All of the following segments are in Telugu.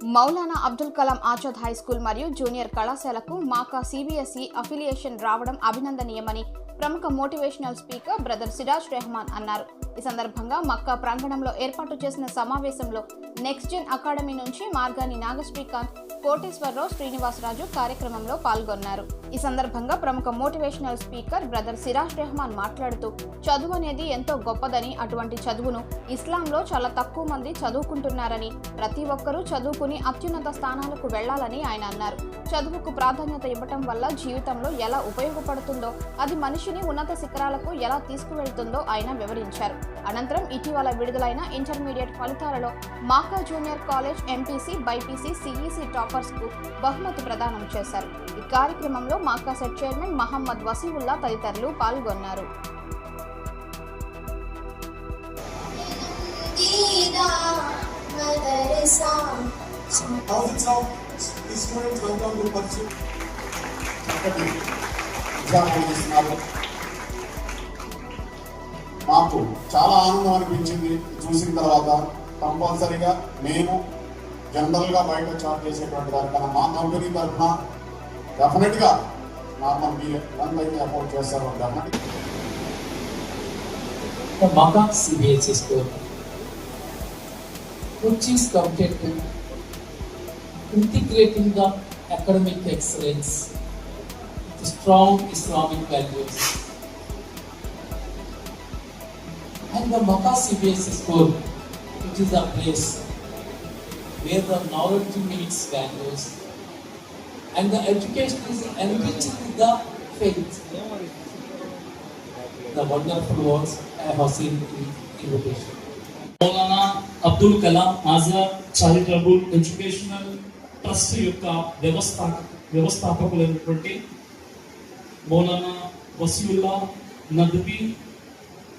మౌలానా అబ్దుల్ కలాం ఆజాద్ హై స్కూల్ మరియు జూనియర్ కళాశాలకు మాకా సిబిఎస్ఈ అఫిలియేషన్ రావడం అభినందనీయమని ప్రముఖ motivational speaker brother Siraj Rehman అన్నారు. ఈ సందర్భంగా మక్కా ప్రాంగణంలో ఏర్పాటు చేసిన సమావేశంలో నెక్స్ట్ జెన్ అకాడమీ నుంచి మార్గాని నాగశ్రీకాంత్, కోటేశ్వరరావు, శ్రీనివాసరాజు కార్యక్రమంలో పాల్గొన్నారు. ఈ సందర్భంగా ప్రముఖ motivational speaker brother Siraj Rehman మాట్లాడుతూ, చదువు అనేది ఎంతో గొప్పదని, అటువంటి చదువును ఇస్లాంలో చాలా తక్కువ మంది చదువుకుంటున్నారని, ప్రతి ఒక్కరూ చదువుకుని అత్యున్నత స్థానాలకు వెళ్లాలని ఆయన అన్నారు. చదువుకు ప్రాధాన్యత ఇవ్వటం వల్ల జీవితంలో ఎలా ఉపయోగపడుతుందో, అది మనిషిని ఉన్నత శిఖరాలకు ఎలా తీసుకువెళ్తుందో ఆయన వివరించారు. అనంతరం ఇటీవల విడుదలైన ఇంటర్మీడియట్ ఫలితాలలో మాకా junior college MPC, BiPC, CEC toppers కు బహుమతి ప్రదానం చేశారు. ఈ కార్యక్రమంలో మాకా సెట్ చైర్మన్ మహమ్మద్ వసీవుల్లా తదితరులు పాల్గొన్నారు. మాకు చాలా ఆనందం అనిపించింది చూసిన తర్వాత. కంపల్సరీగా మేము జనరల్గా బయట చార్జ్ చేసేటువంటి దానికన్నా మా కంపెనీ తరఫున డెఫినెట్గా నార్మల్ మీరు ఎంతైతే అఫోర్డ్ చేస్తారో డెఫినెట్గా Maca CBSE school, which is committed to integrating the academic excellence with strong Islamic values. And the Maca CBSE school, which is a place where the knowledge meets values and the education is enriched with the faith. The wonderful words I have seen in invitation. Maulana Abdul Kalam Azad charitable educational trust యొక్క వ్యవస్థాపకులైనటువంటి మౌలానా వసీవుల్లా నద్వీ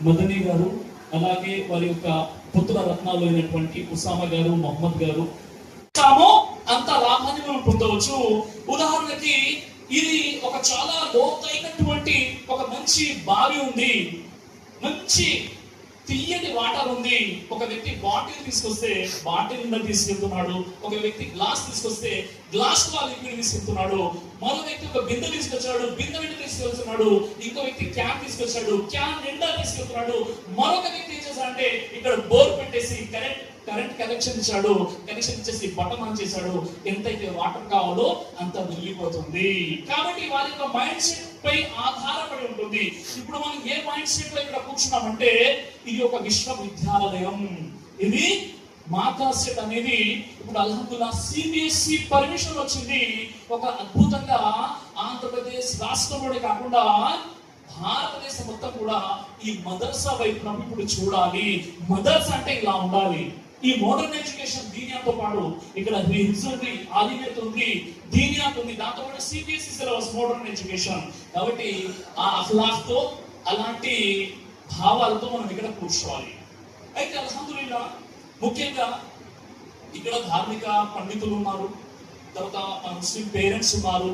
మదనీ గారు, అలాగే వారి యొక్క పుత్ర రత్నాలు అయినటువంటి ఉసామా గారు, మొహమ్మద్ గారు, అంత లాభాన్ని మనం పొందవచ్చు. ఉదాహరణకి ఇది ఒక చాలా లోతైనటువంటి ఒక మంచి బావి ఉంది, మంచి తీయని వాటర్ ఉంది. ఒక వ్యక్తి బాటిల్ తీసుకొస్తే బాటిల్ నిండా తీసుకెళ్తున్నాడు, ఒక వ్యక్తి గ్లాస్ తీసుకొస్తే గ్లాస్ లో లిక్విడ్ తీసుకెళ్తున్నాడు, మరో వ్యక్తి ఒక బిందె తీసుకొచ్చాడు, బిందె నిండా తీసుకెళ్తున్నాడు, ఇంకో వ్యక్తి క్యాన్ తీసుకొచ్చాడు, క్యాన్ నిండా తీసుకెళ్తున్నాడు, మరొక వ్యక్తి ఏం చేశాడంటే ఇక్కడ బోర్ పెట్టేసి కరెంట్ కనెక్షన్ ఇచ్చాడు, కనెక్షన్ ఇచ్చేసి బటన్ ఆన్ చేశాడు, ఎంతైతే వాటర్ కావాలో అంత వెళ్ళిపోతుంది. కాబట్టి వారి యొక్క మైండ్ సెట్ పై ఆధారపడి ఉంటుంది. ఇప్పుడు మనం ఏ మైండ్ సెట్ లో ఇక్కడ కూర్చున్నామంటే, ఇది ఒక విశ్వవిద్యాలయం, ఇది మాకా సెట్ అనేది ఇప్పుడు అల్హమ్దుల్లా సిబిఎస్ఈ పర్మిషన్ వచ్చింది. ఒక అద్భుతంగా ఆంధ్రప్రదేశ్ రాష్ట్రంలోనే కాకుండా భారతదేశం మొత్తం కూడా ఈ మదర్సా వైపు ఇప్పుడు చూడాలి. మదర్సా అంటే ఇలా ఉండాలి. ఈ మోడర్న్ ఎడ్యుకేషన్ దీనియాతో పాటు ఇక్కడ హిజ్జ్ ఉంది, ఆలిమియత్ ఉంది, దీనియాత్ ఉంది, దాంతో పాటు సిబిఎస్ఈ సిలబస్ మోడర్న్ ఎడ్యుకేషన్. కాబట్టి ఆ అఖ్లాక్ తో అలాంటి భావాలతో మనం ఇక్కడ కూర్చోవాలి. అయితే అల్హమ్దులిల్లా ముఖ్యంగా ఇక్కడ ధార్మిక పండితులు ఉన్నారు, తర్వాత మన ముస్లిం పేరెంట్స్ ఉన్నారు,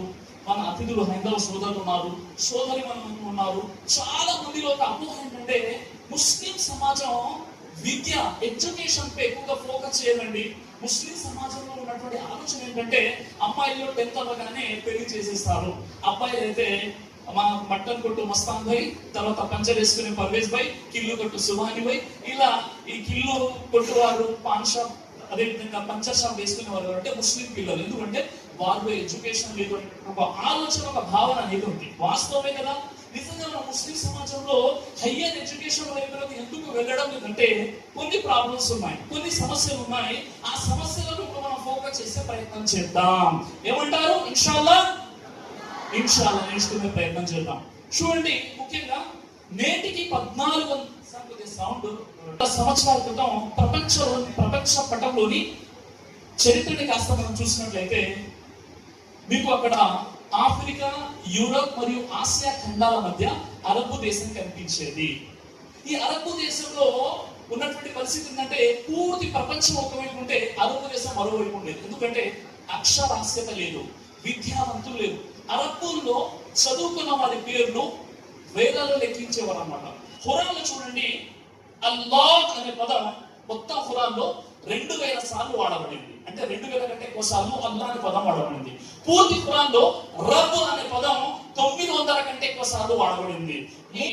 మన అతిథులు హైందవ సోదరులు ఉన్నారు, సోదరి మనం ఉన్నారు. చాలా మందిలో ఒక అపోహ ఏంటంటే ముస్లిం సమాజం విద్య ఎడ్యుకేషన్ పై ఎక్కువగా ఫోకస్ చేయాలండి. ముస్లిం సమాజంలో ఉన్నటువంటి ఆలోచన ఏంటంటే అమ్మాయిలు 10th అవ్వగానే పెళ్లి చేసేస్తారు, అబ్బాయిలు అయితే మా మట్టన్ కొట్టు మస్తాన్ భాయ్, తర్వాత పంచర్ వేసుకునే పర్వేజ్ భాయ్, కిల్లు కొట్టు సుభాని భాయ్, ఇలా ఈ కిల్లు కొట్టువారు, పాన్ షాప్, అదేవిధంగా పంచర్ షాప్ వేసుకునే వారు అంటే ముస్లిం పిల్లలు. ఎందుకంటే వారిలో ఎడ్యుకేషన్ లేదు, ఒక ఆలోచన, ఒక భావన అనేది ఉంది. వాస్తవమే కదా. నిజంగా మన ముస్లిం సమాజంలో హయ్యర్ ఎడ్యుకేషన్ వైపులకు ఎందుకు వెళ్ళడం లేదంటే కొన్ని ప్రాబ్లమ్స్ ఉన్నాయి, కొన్ని సమస్యలు ఉన్నాయి. ఆ సమస్యలను ఇప్పుడు మనం ఫోకస్ చేసే ప్రయత్నం చేద్దాం. ఏమంటారు? ఇన్షాల్లా నేర్చుకునే ప్రయత్నం చేద్దాం. చూడండి, ముఖ్యంగా నేటికి 14 సంవత్సరాల క్రితం ప్రపంచ పటంలోని చరిత్రని కాస్త మనం చూసినట్లయితే మీకు అక్కడ ఆఫ్రికా, యూరప్ మరియు ఆసియా ఖండాల మధ్య అరబ్బు దేశం కనిపించేది. ఈ అరబ్బు దేశంలో ఉన్నటువంటి పరిస్థితి ఏంటంటే పూర్తి ప్రపంచం ఒకవైపు ఉంటే అరబ్బు దేశం మరోవైపు ఉండేది. ఎందుకంటే అక్షరాస్యత లేదు, విద్యావంతులు లేదు. అరబ్బుల్లో చదువుకున్న వారి పేర్లు వేదాల్లో లెక్కించేవారు అన్నమాట. ఖురాన్లో చూడండి, అల్లాహ్ అనే పదం మొత్తం ఖురాన్లో 2000 సార్లు వాడబడింది. అంటే 2000 కంటే ఎక్కువ సార్లు అల్లా అనే పదం వాడబడింది. పూర్తి ఖురాన్లో రబ్ అనే పదం 900 కంటే ఎక్కువ సార్లు వాడబడింది. ఈ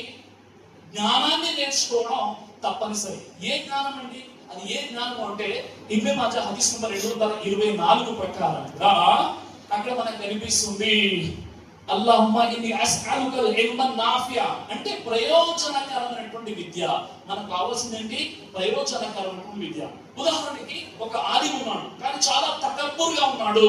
జ్ఞానాన్ని నేర్చుకోవడం తప్పనిసరి. ఏ జ్ఞానం అండి? అది ఏ జ్ఞానం అంటే ఇబ్నే మాజా హదీస్ నంబర్ 224 ప్రకారంగా అక్కడ మనకు కనిపిస్తుంది, అల్లాహుమ్మా ఇన్ని అస్అలుకల్ ఇల్మన్ నాఫియా అంటే ప్రయోజనకరమైనటువంటి విద్య. మనకు కావాల్సింది ఏంటి? ప్రయోజనకరమైనటువంటి విద్య. ఉదాహరణకి ఒక ఆలిమ్ ఉన్నాడు, కానీ చాలా తకబ్బుర్గా ఉన్నాడు.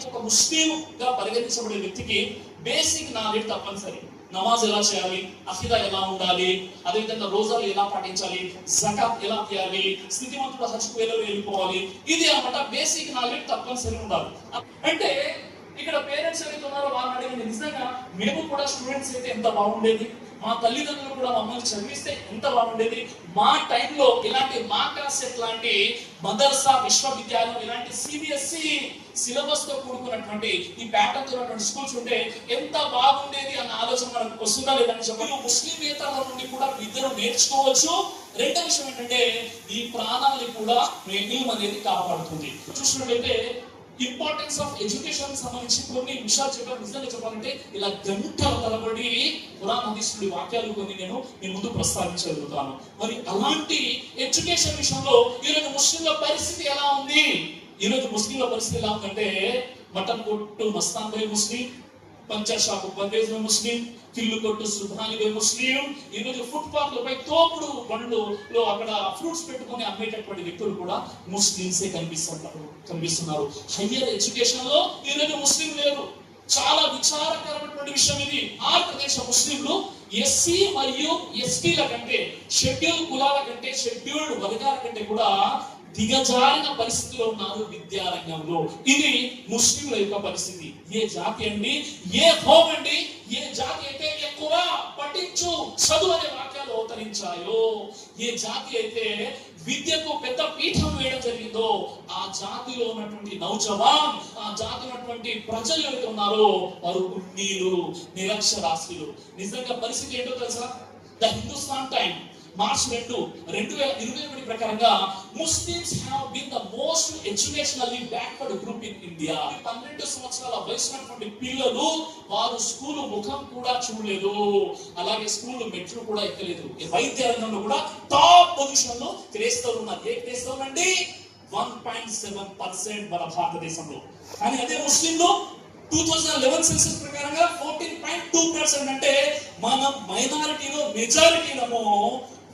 ఒక ముస్లింగా పరిగణించబడే వ్యక్తికి బేసిక్ నాలెడ్జ్ తప్పనిసరి. నమాజ్ ఎలా చేయాలి, అఖీదా ఎలా ఉండాలి, అదేవిధంగా రోజాలు ఎలా పాటించాలి, జకాత్ ఎలా చేయాలి, స్థితిమంతుడు హజ్కు వెళ్ళిపోవాలి, ఇది అన్నమాట బేసిక్ నాలెడ్జ్ తప్పనిసరి ఉండాలి. అంటే ఇక్కడ పేరెంట్స్ ఎవరైతే ఉన్నారో వాళ్ళని అడిగింది, నిజంగా మేము కూడా స్టూడెంట్స్ అయితే ఎంత బాగుండేది, మా తల్లిదండ్రులు కూడా మమ్మల్ని చదివిస్తే ఎంత బాగుండేది, మా టైంలో ఇలాంటి మాకాసెట్ లాంటి మదర్సా విశ్వవిద్యాలయం ఇలాంటి సిబిఎస్ఈ సిలబస్ తో కూడుకున్నటువంటి ఈ ప్యాటర్న్ తో ఉన్నటువంటి స్కూల్స్ ఉంటే ఎంత బాగుండేది అన్న ఆలోచన మనకు వస్తుందా లేదని చెప్పి ముస్లిమేతరుల నుండి కూడా విద్యను నేర్చుకోవచ్చు. రెండో విషయం ఏంటంటే ఈ ప్రాణాలని కూడా ఇల్మ్ అనేది కాపాడుతుంది. చూసినట్లయితే ఇంపార్టెన్స్ ఆఫ్ ఎడ్యుకేషన్ సంబంధించి కొన్ని విషయాలు చెప్పారు. నిజంగా చెప్పాలంటే ఇలా గంటల తరబడి ఖురాన్ హదీస్ నుండి వాక్యాలు కొన్ని నేను మీ ముందు ప్రస్తావించగలుగుతాను. మరి అలాంటి ఎడ్యుకేషన్ విషయంలో ఈరోజు ముస్లింల పరిస్థితి ఎలా ఉంది? ఈరోజు ముస్లింల పరిస్థితి ఎలా ఉందంటే, మటన్ కొట్టు మస్తాన్ భాయ్ ముస్లిం, పంచర్ షాపు బందేజ్ ముస్లిం, కిల్లు కొట్టు సుభాని భాయ్ ముస్లిం, ఈరోజు ఫుట్ పాత్ లపై తోపుడు బండ్లలో అక్కడ ఫ్రూట్స్ పెట్టుకొని అమ్మేటటువంటి వ్యక్తులు కూడా ముస్లింసే కనిపిస్తున్నారు. హయ్యర్ ఎడ్యుకేషన్ లో ఈరోజు ముస్లిం లేరు. చాలా విచారకరమైనటువంటి విషయం ఇది. ఆంధ్రప్రదేశ్ ముస్లింలు ఎస్సీ మరియు ఎస్టీల కంటే, షెడ్యూల్ కులాల కంటే, షెడ్యూల్డ్ వర్గాల కంటే కూడా దిగజారిన పరిస్థితిలో ఉన్నారు విద్యారంగంలో. ఇది ముస్లింల యొక్క పరిస్థితి. ఏ జాతి అండి, ఏ హోమ్ అండి, ఏ జాతి అయితే ఎక్కువ పఠించు చదువు అనే వాక్యాలు అవతరించాయో, ఏ జాతి అయితే విద్యకు పెద్ద పీఠం వేయడం జరిగిందో, ఆ జాతిలో ఉన్నటువంటి నౌజవాన్, ఆ జాతిలో ఉన్నటువంటి ప్రజలు ఎవరైతే ఉన్నారో వారు ఉన్నీలు, నిరక్షరాస్యులు. నిజంగా పరిస్థితి ఏంటో తెలుసా? ద హిందుస్థాన్ టైమ్ మార్చ్ 2, 2021 ప్రకారంగా Muslims have been the most educationally backward group in India. 12 సంవత్సరాల వయసున్నటువంటి పిల్లలు వారు స్కూల్ ముఖం కూడా చూడలేదు, అలాగే స్కూల్ మెట్లు కూడా ఎక్కలేదు. వైద్య రంగంలో కూడా టాప్ పొజిషన్ లో క్రైస్తవులు ఉన్నారు. ఏ క్రైస్తవులు అండి? 1.7% మన భారతదేశంలో. కానీ అదే ముస్లింలు 2011 సెన్సస్ ప్రకారంగా 14.2%. అంటే మనం మైనారిటీలో మెజారిటీలము,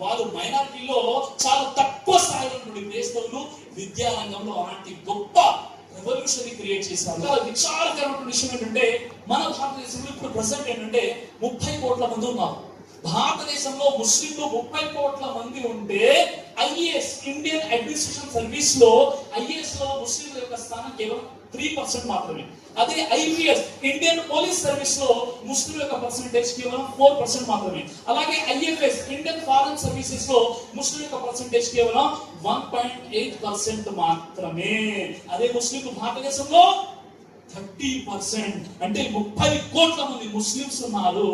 వారు మైనారిటీలో చాలా తక్కువ స్థాయిలో ఉన్నటువంటి క్రైస్తవులు విద్యారంగంలో అలాంటి గొప్ప రెవల్యూషన్ క్రియేట్ చేశారు. చాలా విచారకరమైన విషయం ఏంటంటే, మన భారతదేశంలో ఇప్పుడు ప్రెసెంట్ ఏంటంటే 30 కోట్ల మంది ఉన్నారు. భారతదేశంలో ముస్లింలు 30 కోట్ల మంది ఉంటే ఐఏఎస్ ఇండియన్ అడ్మినిస్ట్రేషన్ సర్వీస్ లో ఐఏఎస్ లో ముస్లింల యొక్క స్థానం కేవలం 3% మాత్రమే. అదే ఐపీఎస్ ఇండియన్ పోలీస్ సర్వీస్ లో ముస్లిం యొక్క పర్సెంటేజ్ కేవలం 4% మాత్రమే. అలాగే ఐఎఫ్ఎస్ ఇండియన్ ఫారెన్ సర్వీసెస్ లో ముస్లిం యొక్క పర్సెంటేజ్ కేవలం 1.8% మాత్రమే. అదే ముస్లింలు భారతదేశంలో 30%. అంటే 30 కోట్ల మంది ముస్లింస్ ఉన్నారు.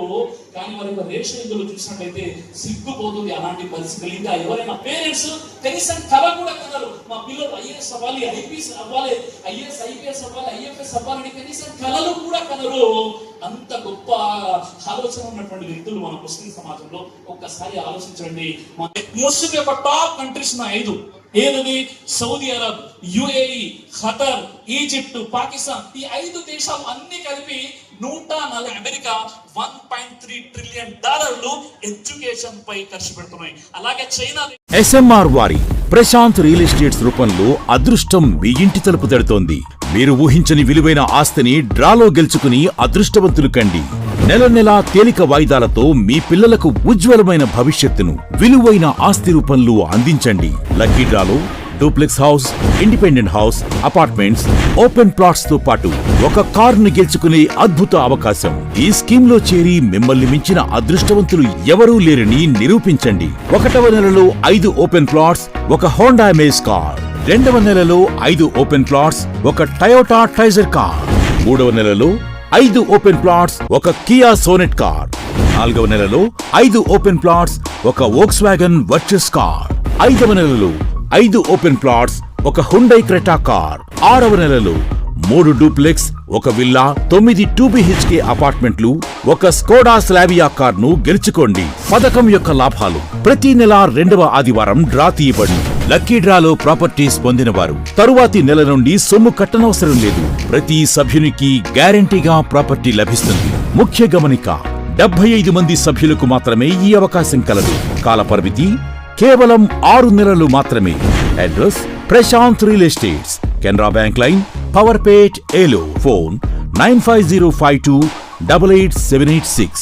కానీ వారి యొక్క రేషన్లు చూసినట్లయితే సిగ్గుపోతుంది అలాంటి పరిస్థితులు. ఇంకా ఎవరైనా పేరెంట్స్ కనీసం కళ కూడా కనరు, మా పిల్లలు ఐఏఎస్ అవ్వాలి, ఐపీఎస్ అవ్వాలి, ఐఏఎస్ ఐపీఎస్ అవ్వాలి, ఐఎఫ్ఎస్ అవ్వాలని కనీసం కళలు కూడా కనరు. అంత గొప్ప ఆలోచన ఉన్నటువంటి వ్యక్తులు మన ముస్లిం సమాజంలో. ఒక్కసారి ఆలోచించండి. ముస్లిం యొక్క టాప్ కంట్రీస్ 5. ఏది? Saudi Arab, UAE, Qatar, Egypt, Pakistan. ఈ 5 దేశాలు అన్ని కలిపి 140 అమెరికా $1.3 ట్రిలియన్ ఎడ్యుకేషన్ పై ఖర్చు పెడుతున్నాయి. అలాగే చైనా. SMR వారి ప్రశాంత్ రియల్ ఎస్టేట్స్ రూపంలో అదృష్టం మీ ఇంటి తలుపు తడుతోంది. మీరు ఊహించని విలువైన ఆస్తిని డ్రాలో గెలుచుకుని అదృష్టవంతులు కండి. నెల నెలా తేలిక వాయిదాలతో మీ పిల్లలకు ఉజ్వలమైన భవిష్యత్తును విలువైన ఆస్తి రూపంలో అందించండి. లక్కీ డ్రాలో duplex house, independent house, apartments, open plots తో పాటు ఒక కారును గెలుచుకునే అద్భుత అవకాశం. ఈ స్కీమ్ లో చేరి మిమ్మల్ని మించిన అదృష్టవంతులు ఎవరూ లేరని నిరూపించండి. 1వ నెలలో 5 ఓపెన్ ప్లాట్స్, ఒక హోండా అమేజ్ కార్. 2వ నెలలో 5 ఓపెన్ ప్లాట్స్, ఒక టయోటా ట్రైజర్ కార్. 3వ నెలలో 5 ఓపెన్ ప్లాట్స్, ఒక కియా సోనెట్ కార్. 4వ నెలలో 5 ఓపెన్ ప్లాట్స్, ఒక వోక్స్వాగన్ వర్చస్ కార్. 5వ నెలలో 5 ఓపెన్ ప్లాట్స్, ఒక హుండై క్రెటా కార్. 6వ నెలలో 3 డూప్లెక్స్, 1 విల్లా, 9 2BHK అపార్ట్మెంట్లు, 1 స్కోడా స్లావియా కార్ను గెలుచుకోండి. పథకం యొక్క లాభాలు: ప్రతి నెల 2వ ఆదివారం డ్రా తీయబడి లక్కీ డ్రాలో ప్రాపర్టీస్ పొందినవారు తరువాతి నెల నుండి సొమ్ము కట్టనవసరం లేదు. ప్రతి సభ్యునికి గ్యారంటీగా ప్రాపర్టీ లభిస్తుంది. ముఖ్య గమనిక: 75 మంది సభ్యులకు మాత్రమే ఈ అవకాశం కలదు. కాలపరిమితి కేవలం 6 నెలలు మాత్రమే. Address: Prashant real estates, Canara bank line, Powerpet, Eluru. Phone 9505288786.